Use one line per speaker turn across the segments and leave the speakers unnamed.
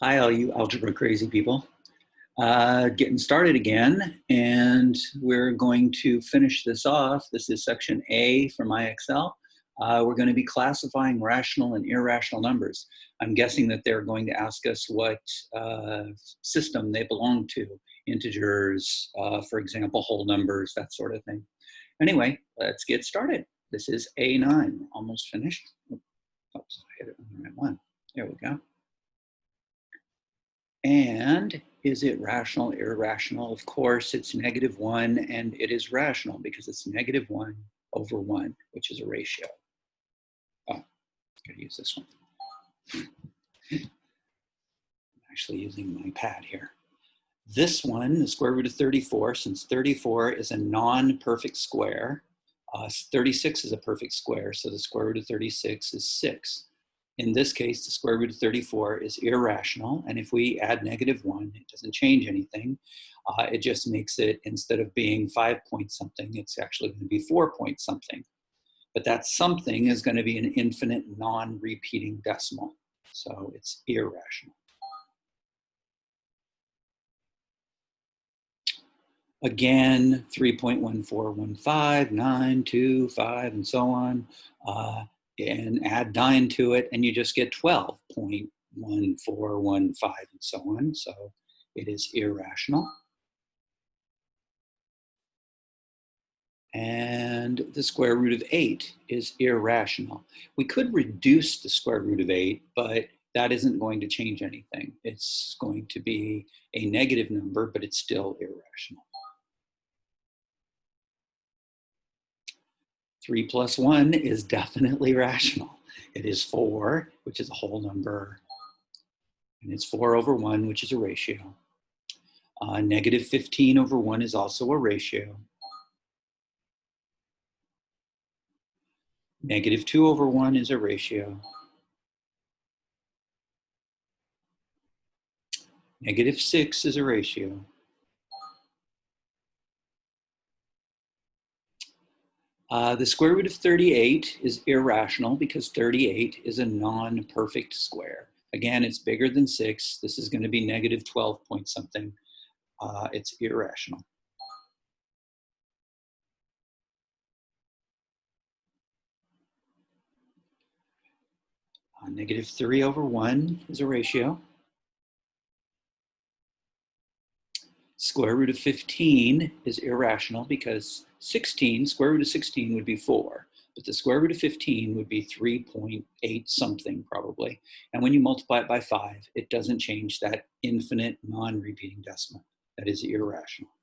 Hi, all you algebra crazy people. Getting started again, and we're going to finish this off. This is section A from IXL. We're going to be classifying rational and irrational numbers. I'm guessing that they're going to ask us what system they belong to. Integers, for example, whole numbers, that sort of thing. Anyway, let's get started. This is A9, almost finished. Oops, I hit it on the right one. There we go. And is it rational, irrational? Of course, it's -1, and it is rational because it's -1/1, which is a ratio. Oh, I'm going to use this one. I'm actually using my pad here. This one, the square root of 34, since 34 is a non-perfect square, 36 is a perfect square, so the square root of 36 is 6. In this case, the square root of 34 is irrational, and if we add -1, it doesn't change anything. It just makes it, instead of being 5 point something, it's actually going to be 4 point something. But that something is going to be an infinite non-repeating decimal, so it's irrational. Again, 3.1415, 9, 2, 5, and so on. And add 9 to it, and you just get 12.1415 and so on. So it is irrational. And the square root of 8 is irrational. We could reduce the square root of 8, but that isn't going to change anything. It's going to be a negative number, but it's still irrational. 3 plus 1 is definitely rational. It is 4, which is a whole number, and it's 4/1, which is a ratio. -15/1 is also a ratio. -2/1 is a ratio. -6 is a ratio. The square root of 38 is irrational because 38 is a non-perfect square. Again, it's bigger than 6. This is going to be -12 point something. It's irrational. -3/1 is a ratio. Square root of 15 is irrational because 16, square root of 16 would be 4, but the square root of 15 would be 3.8 something probably. And when you multiply it by 5, it doesn't change that infinite non-repeating decimal. That is irrational.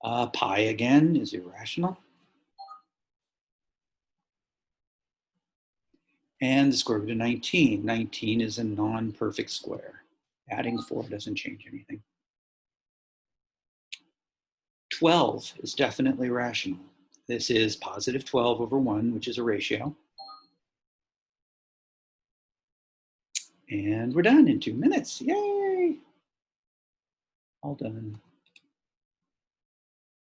Pi again is irrational. And the square root of 19. 19 is a non-perfect square. Adding 4 doesn't change anything. 12 is definitely rational. This is +12/1, which is a ratio. And we're done in 2 minutes. Yay! All done.